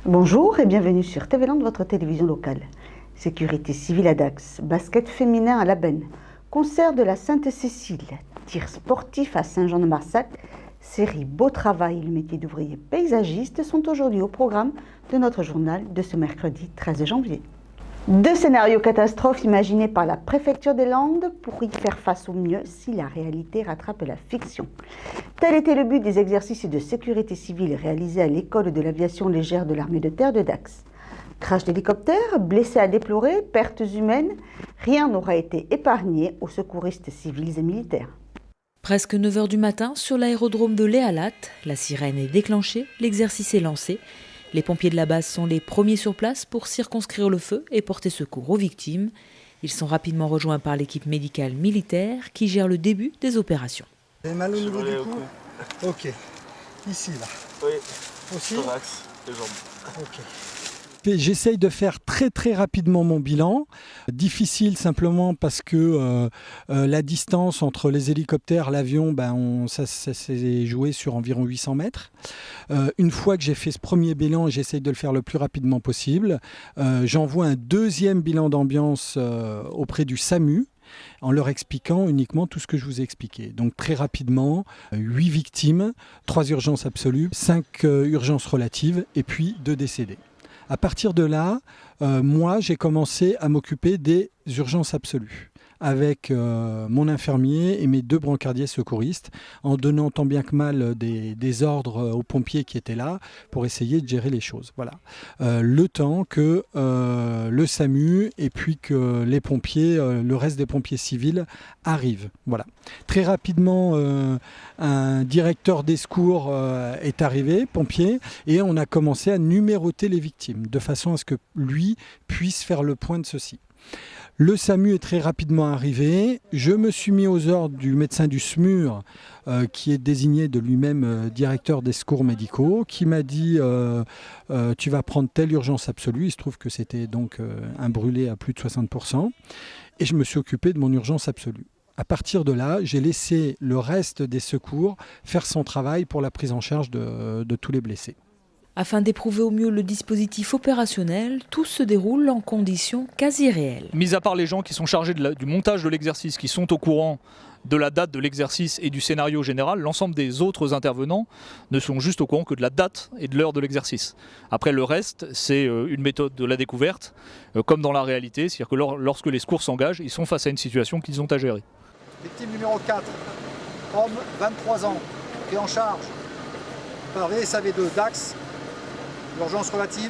Bonjour et bienvenue sur TV Land, votre télévision locale. Sécurité civile à Dax, basket féminin à La Benne, concert de la Sainte-Cécile, tir sportif à Saint-Jean-de-Marsac, série Beau Travail et le métier d'ouvrier paysagiste sont aujourd'hui au programme de notre journal de ce mercredi 13 janvier. Deux scénarios catastrophes imaginés par la préfecture des Landes pour y faire face au mieux si la réalité rattrape la fiction. Tel était le but des exercices de sécurité civile réalisés à l'école de l'aviation légère de l'armée de terre de Dax. Crash d'hélicoptère, blessés à déplorer, pertes humaines, rien n'aura été épargné aux secouristes civils et militaires. Presque 9 h du matin, sur l'aérodrome de Léalat, la sirène est déclenchée, l'exercice est lancé. Les pompiers de la base sont les premiers sur place pour circonscrire le feu et porter secours aux victimes. Ils sont rapidement rejoints par l'équipe médicale militaire qui gère le début des opérations. Vous avez mal au niveau du cou ? Ok. Ici, là. Oui. Aussi ? Thorax et jambes. Ok. J'essaye de faire très rapidement mon bilan. Difficile simplement parce que la distance entre les hélicoptères, l'avion, ça s'est joué sur environ 800 mètres. Une fois que j'ai fait ce premier bilan, j'essaye de le faire le plus rapidement possible. J'envoie un deuxième bilan d'ambiance auprès du SAMU, en leur expliquant uniquement tout ce que je vous ai expliqué. Donc très rapidement, 8 victimes, 3 urgences absolues, 5 urgences relatives et puis 2 décédés. À partir de là, moi, j'ai commencé à m'occuper des urgences absolues avec mon infirmier et mes 2 brancardiers secouristes, en donnant tant bien que mal des ordres aux pompiers qui étaient là pour essayer de gérer les choses. Voilà. Le temps que le SAMU et puis que les pompiers, le reste des pompiers civils arrivent. Voilà. Très rapidement, un directeur des secours est arrivé, pompier, et on a commencé à numéroter les victimes de façon à ce que lui puisse faire le point de ceci. Le SAMU est très rapidement arrivé. Je me suis mis aux ordres du médecin du SMUR, qui est désigné de lui-même directeur des secours médicaux, qui m'a dit tu vas prendre telle urgence absolue. Il se trouve que c'était donc un brûlé à plus de 60%. Et je me suis occupé de mon urgence absolue. À partir de là, j'ai laissé le reste des secours faire son travail pour la prise en charge de tous les blessés. Afin d'éprouver au mieux le dispositif opérationnel, tout se déroule en conditions quasi réelles. Mis à part les gens qui sont chargés du montage de l'exercice, qui sont au courant de la date de l'exercice et du scénario général, l'ensemble des autres intervenants ne sont juste au courant que de la date et de l'heure de l'exercice. Après, le reste, c'est une méthode de la découverte, comme dans la réalité, c'est-à-dire que lorsque les secours s'engagent, ils sont face à une situation qu'ils ont à gérer. Victime numéro 4, homme, 23 ans, pris en charge par VSAV2 Dax. Urgence relative.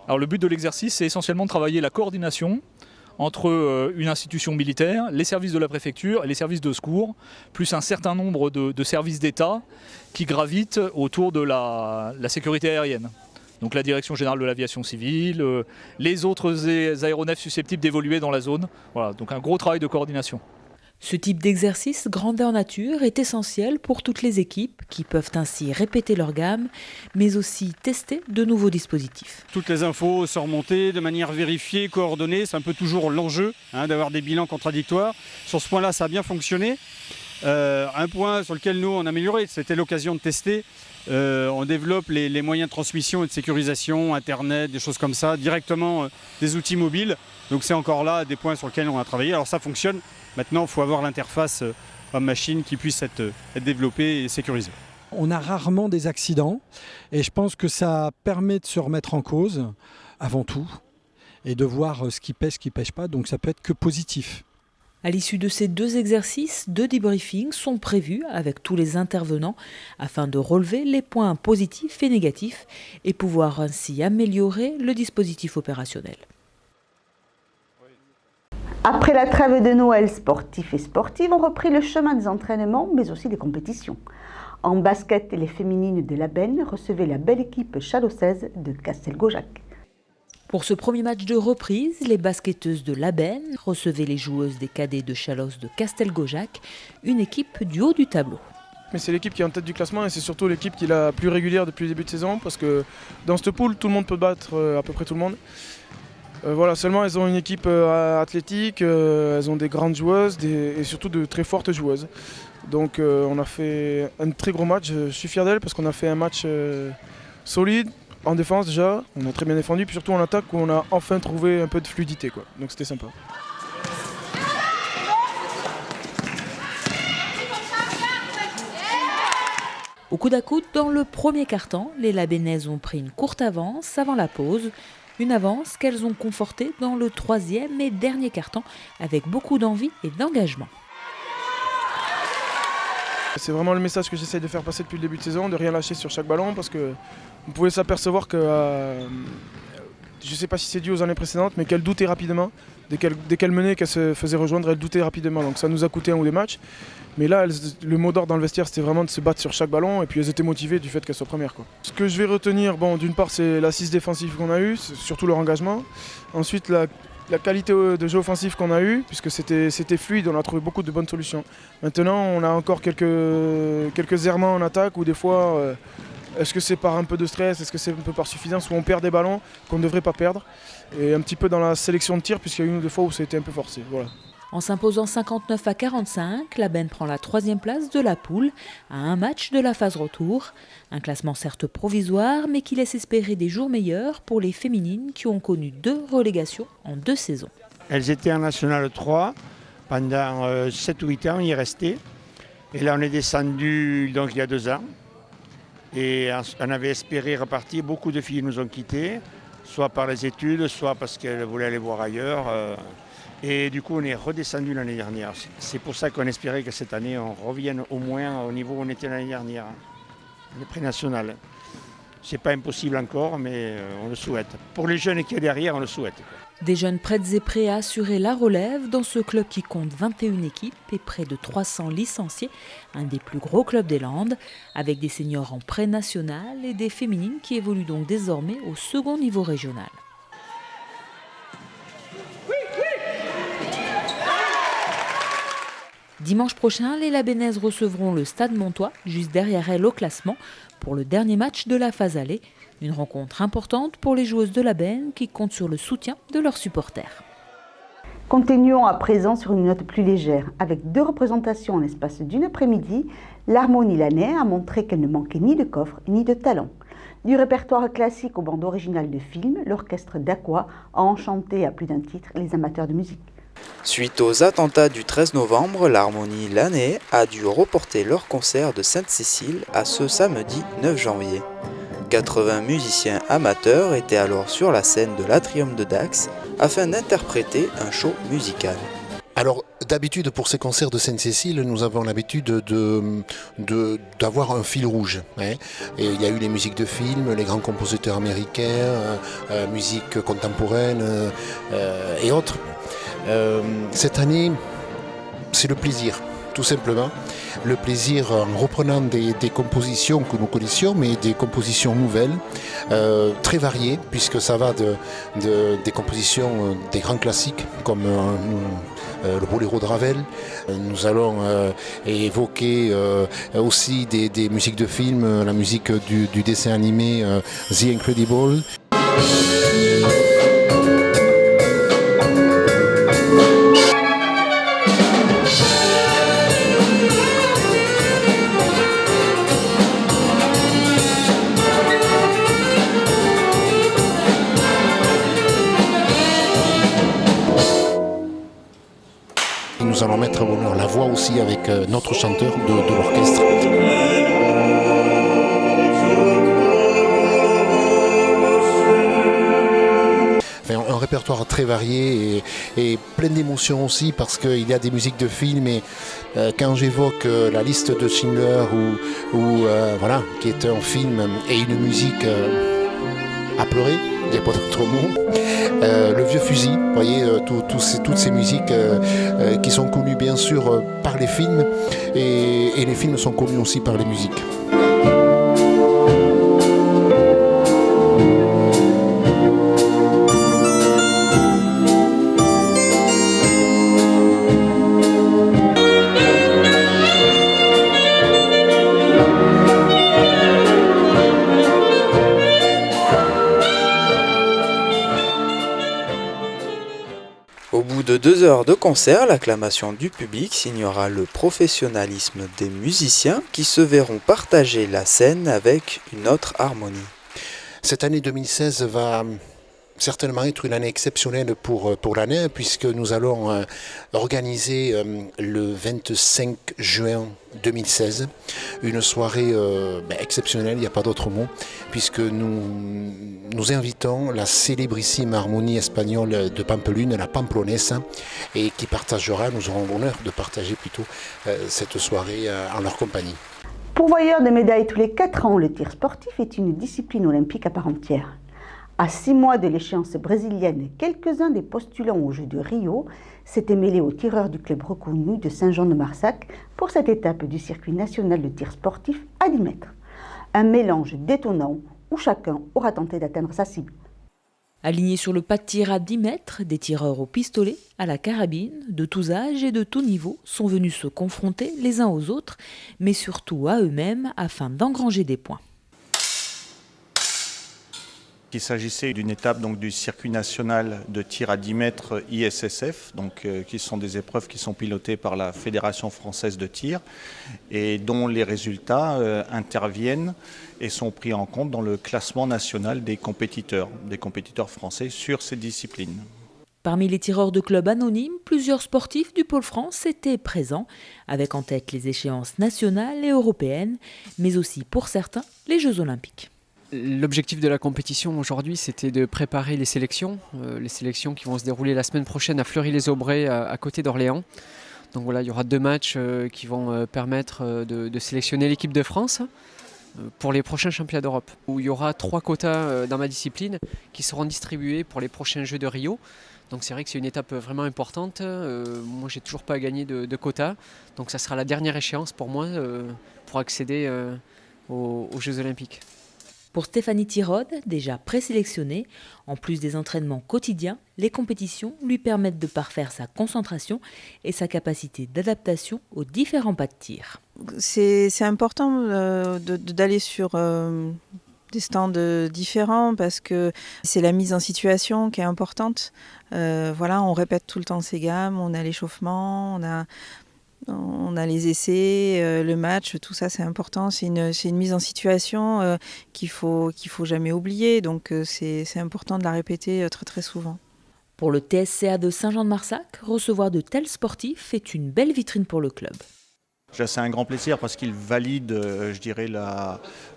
Alors le but de l'exercice, c'est essentiellement de travailler la coordination entre une institution militaire, les services de la préfecture et les services de secours, plus un certain nombre de services d'État qui gravitent autour de la sécurité aérienne. Donc la Direction générale de l'aviation civile, les autres aéronefs susceptibles d'évoluer dans la zone. Voilà, donc un gros travail de coordination. Ce type d'exercice grandeur nature est essentiel pour toutes les équipes qui peuvent ainsi répéter leur gamme, mais aussi tester de nouveaux dispositifs. Toutes les infos sont remontées de manière vérifiée, coordonnée, c'est un peu toujours l'enjeu d'avoir des bilans contradictoires. Sur ce point-là, ça a bien fonctionné. Un point sur lequel nous on a amélioré, c'était l'occasion de tester. On développe les moyens de transmission et de sécurisation, Internet, des choses comme ça, directement des outils mobiles. Donc c'est encore là des points sur lesquels on a travaillé. Alors ça fonctionne. Maintenant, il faut avoir l'interface homme-machine qui puisse être développée et sécurisée. On a rarement des accidents et je pense que ça permet de se remettre en cause avant tout et de voir ce qui pêche, ce qui ne pêche pas. Donc ça peut être que positif. À l'issue de ces 2 exercices, 2 debriefings sont prévus avec tous les intervenants afin de relever les points positifs et négatifs et pouvoir ainsi améliorer le dispositif opérationnel. Après la trêve de Noël, sportifs et sportives ont repris le chemin des entraînements, mais aussi des compétitions. En basket, les féminines de La Benne recevaient la belle équipe chalossaise de Castelgaujac. Pour ce premier match de reprise, les basketteuses de La Benne recevaient les joueuses des cadets de Chalosse de Castelgaujac, une équipe du haut du tableau. Mais c'est l'équipe qui est en tête du classement et c'est surtout l'équipe qui est la plus régulière depuis le début de saison parce que dans cette poule, tout le monde peut battre à peu près tout le monde. Voilà, seulement elles ont une équipe athlétique, elles ont des grandes joueuses et surtout de très fortes joueuses. Donc on a fait un très gros match, je suis fier d'elles parce qu'on a fait un match solide, En défense déjà, on a très bien défendu, puis surtout en attaque où on a enfin trouvé un peu de fluidité, quoi. Donc c'était sympa. Au coude à coude, dans le premier quart-temps, les Labennaises ont pris une courte avance avant la pause. Une avance qu'elles ont confortée dans le troisième et dernier quart-temps avec beaucoup d'envie et d'engagement. C'est vraiment le message que j'essaye de faire passer depuis le début de saison, de rien lâcher sur chaque ballon parce que vous pouvez s'apercevoir que, je ne sais pas si c'est dû aux années précédentes, mais qu'elle doutait rapidement. Dès qu'elle menait, qu'elle se faisait rejoindre, elle doutait rapidement. Donc ça nous a coûté un ou des matchs. Mais là, le mot d'ordre dans le vestiaire, c'était vraiment de se battre sur chaque ballon et puis elles étaient motivées du fait qu'elles soient premières, quoi. Ce que je vais retenir, d'une part, c'est l'assise défensive qu'on a eue, surtout leur engagement. Ensuite, la qualité de jeu offensif qu'on a eue, puisque c'était fluide, on a trouvé beaucoup de bonnes solutions. Maintenant, on a encore quelques errements en attaque où des fois, est-ce que c'est par un peu de stress, est-ce que c'est un peu par suffisance, où on perd des ballons qu'on ne devrait pas perdre. Et un petit peu dans la sélection de tir, puisqu'il y a une ou deux fois où ça a été un peu forcé. Voilà. En s'imposant 59-45, la Benne prend la 3e place de la poule à un match de la phase retour. Un classement certes provisoire, mais qui laisse espérer des jours meilleurs pour les féminines qui ont connu 2 relégations en 2 saisons. Elles étaient en National 3 pendant 7 ou 8 ans, on y est resté. Et là on est descendu donc, il y a 2 ans. Et on avait espéré repartir, beaucoup de filles nous ont quittés, soit par les études, soit parce qu'elles voulaient aller voir ailleurs. Et du coup, on est redescendu l'année dernière. C'est pour ça qu'on espérait que cette année, on revienne au moins au niveau où on était l'année dernière, le pré-national. C'est pas impossible encore, mais on le souhaite. Pour les jeunes qui est derrière, on le souhaite. Des jeunes prêtes et prêts à assurer la relève dans ce club qui compte 21 équipes et près de 300 licenciés, un des plus gros clubs des Landes, avec des seniors en pré-national et des féminines qui évoluent donc désormais au second niveau régional. Dimanche prochain, les Labennaises recevront le Stade Montois, juste derrière elles au classement, pour le dernier match de la phase aller. Une rencontre importante pour les joueuses de la Benne qui comptent sur le soutien de leurs supporters. Continuons à présent sur une note plus légère. Avec 2 représentations en l'espace d'une après-midi, l'Harmonie Lanais a montré qu'elle ne manquait ni de coffre ni de talent. Du répertoire classique aux bandes originales de films, l'orchestre d'Aqua a enchanté à plus d'un titre les amateurs de musique. Suite aux attentats du 13 novembre, l'Harmonie Lanais a dû reporter leur concert de Sainte-Cécile à ce samedi 9 janvier. 80 musiciens amateurs étaient alors sur la scène de l'Atrium de Dax afin d'interpréter un show musical. Alors d'habitude pour ces concerts de Sainte-Cécile, nous avons l'habitude d'avoir un fil rouge. Hein. Et il y a eu les musiques de films, les grands compositeurs américains, musique contemporaine et autres. Cette année, c'est le plaisir, tout simplement. Le plaisir en reprenant des compositions que nous connaissions, mais des compositions nouvelles, très variées, puisque ça va des compositions des grands classiques, comme le Boléro de Ravel. Nous allons évoquer aussi des musiques de films, la musique du dessin animé The Incredible. Nous allons mettre à l'honneur la voix aussi avec notre chanteur de l'orchestre. Enfin, un répertoire très varié et plein d'émotions aussi parce qu'il y a des musiques de films et quand j'évoque la liste de Schindler voilà, qui est un film et une musique à pleurer, il n'y a pas d'autre mot. Le vieux fusil, vous voyez, toutes ces musiques qui sont connues bien sûr par les films et les films sont connus aussi par les musiques. Au bout de 2 heures de concert, l'acclamation du public signera le professionnalisme des musiciens qui se verront partager la scène avec une autre harmonie. Cette année 2016 va certainement être une année exceptionnelle pour l'année, puisque nous allons organiser le 25 juin 2016 une soirée exceptionnelle, il n'y a pas d'autre mot, puisque nous invitons la célébrissime harmonie espagnole de Pampelune, la Pamplonesa, et qui partagera, nous aurons l'honneur de partager plutôt cette soirée en leur compagnie. Pourvoyeur de médailles tous les 4 ans, le tir sportif est une discipline olympique à part entière. À 6 mois de l'échéance brésilienne, quelques-uns des postulants aux Jeux de Rio s'étaient mêlés aux tireurs du club reconnu de Saint-Jean-de-Marsac pour cette étape du circuit national de tir sportif à 10 mètres. Un mélange détonnant où chacun aura tenté d'atteindre sa cible. Alignés sur le pas de tir à 10 mètres, des tireurs au pistolet, à la carabine, de tous âges et de tous niveaux, sont venus se confronter les uns aux autres, mais surtout à eux-mêmes afin d'engranger des points. Il s'agissait d'une étape donc, du circuit national de tir à 10 mètres ISSF, qui sont des épreuves qui sont pilotées par la Fédération française de tir et dont les résultats interviennent et sont pris en compte dans le classement national des compétiteurs français sur ces disciplines. Parmi les tireurs de clubs anonymes, plusieurs sportifs du Pôle France étaient présents, avec en tête les échéances nationales et européennes, mais aussi pour certains les Jeux olympiques. L'objectif de la compétition aujourd'hui, c'était de préparer les sélections qui vont se dérouler la semaine prochaine à Fleury-les-Aubrais, à côté d'Orléans. Donc voilà, il y aura 2 matchs qui vont permettre de sélectionner l'équipe de France pour les prochains championnats d'Europe, où il y aura 3 quotas dans ma discipline qui seront distribués pour les prochains Jeux de Rio. Donc c'est vrai que c'est une étape vraiment importante. Moi, j'ai toujours pas gagné de quotas, donc ça sera la dernière échéance pour moi pour accéder aux Jeux olympiques. Pour Stéphanie Tirode, déjà présélectionnée, en plus des entraînements quotidiens, les compétitions lui permettent de parfaire sa concentration et sa capacité d'adaptation aux différents pas de tir. C'est important d'aller sur des stands différents parce que c'est la mise en situation qui est importante. On répète tout le temps ses gammes, on a l'échauffement, on a les essais, le match, tout ça c'est important. C'est une mise en situation qu'il faut jamais oublier. Donc c'est important de la répéter très très souvent. Pour le TSCA de Saint-Jean-de-Marsac, recevoir de tels sportifs est une belle vitrine pour le club. C'est un grand plaisir parce qu'il valide,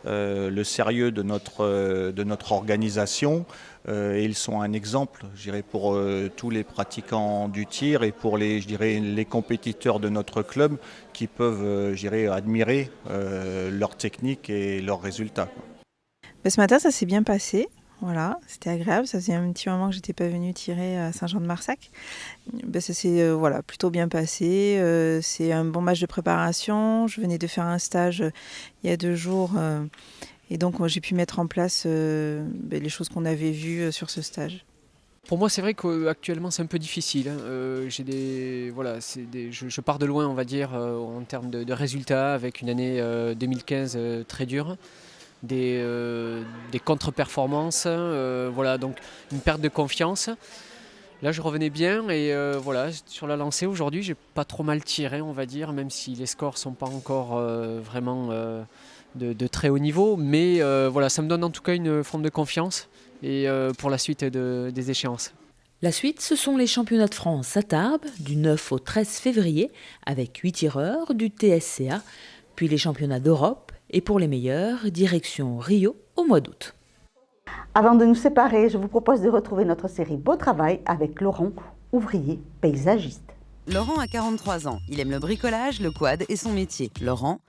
le sérieux de notre organisation. Et ils sont un exemple, pour tous les pratiquants du tir et pour les compétiteurs de notre club qui peuvent, admirer leur technique et leurs résultats. Ce matin, ça s'est bien passé. Voilà, c'était agréable. Ça faisait un petit moment que je n'étais pas venue tirer à Saint-Jean-de-Marsac. Ça s'est plutôt bien passé. C'est un bon match de préparation. Je venais de faire un stage il y a 2 jours. Et donc, j'ai pu mettre en place les choses qu'on avait vues sur ce stage. Pour moi, c'est vrai qu'actuellement, c'est un peu difficile. Je pars de loin, on va dire, en termes de résultats, avec une année 2015 très dure. Des contre-performances, donc une perte de confiance. Là, je revenais bien et sur la lancée aujourd'hui, j'ai pas trop mal tiré, on va dire, même si les scores sont pas encore vraiment de très haut niveau. Mais ça me donne en tout cas une forme de confiance et pour la suite des échéances. La suite, ce sont les championnats de France à Tarbes, du 9 au 13 février, avec 8 tireurs du TSCA, puis les championnats d'Europe. Et pour les meilleurs, direction Rio au mois d'août. Avant de nous séparer, je vous propose de retrouver notre série Beau Travail avec Laurent, ouvrier paysagiste. Laurent a 43 ans. Il aime le bricolage, le quad et son métier. Laurent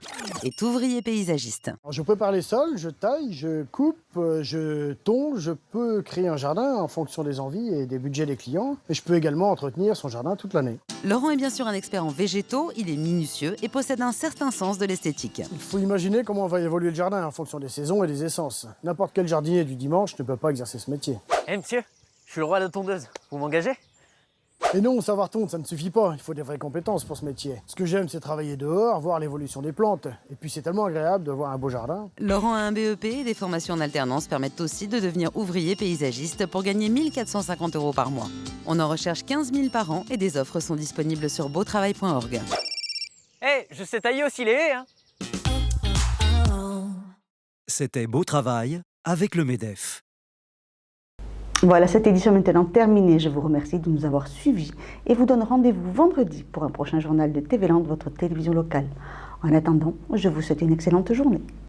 est ouvrier paysagiste. Alors, je prépare les sols, je taille, je coupe, je tonds. Je peux créer un jardin en fonction des envies et des budgets des clients. Et je peux également entretenir son jardin toute l'année. Laurent est bien sûr un expert en végétaux. Il est minutieux et possède un certain sens de l'esthétique. Il faut imaginer comment va évoluer le jardin en fonction des saisons et des essences. N'importe quel jardinier du dimanche ne peut pas exercer ce métier. Monsieur, je suis le roi de la tondeuse. Vous m'engagez ? Et non, savoir tondre, ça ne suffit pas. Il faut des vraies compétences pour ce métier. Ce que j'aime, c'est travailler dehors, voir l'évolution des plantes. Et puis, c'est tellement agréable de voir un beau jardin. Laurent a un BEP et des formations en alternance permettent aussi de devenir ouvrier paysagiste pour gagner 1 450 € par mois. On en recherche 15 000 par an et des offres sont disponibles sur beautravail.org. Je sais tailler aussi les haies, hein. C'était Beau Travail avec le MEDEF. Voilà, cette édition est maintenant terminée. Je vous remercie de nous avoir suivis et vous donne rendez-vous vendredi pour un prochain journal de TV Land, votre télévision locale. En attendant, je vous souhaite une excellente journée.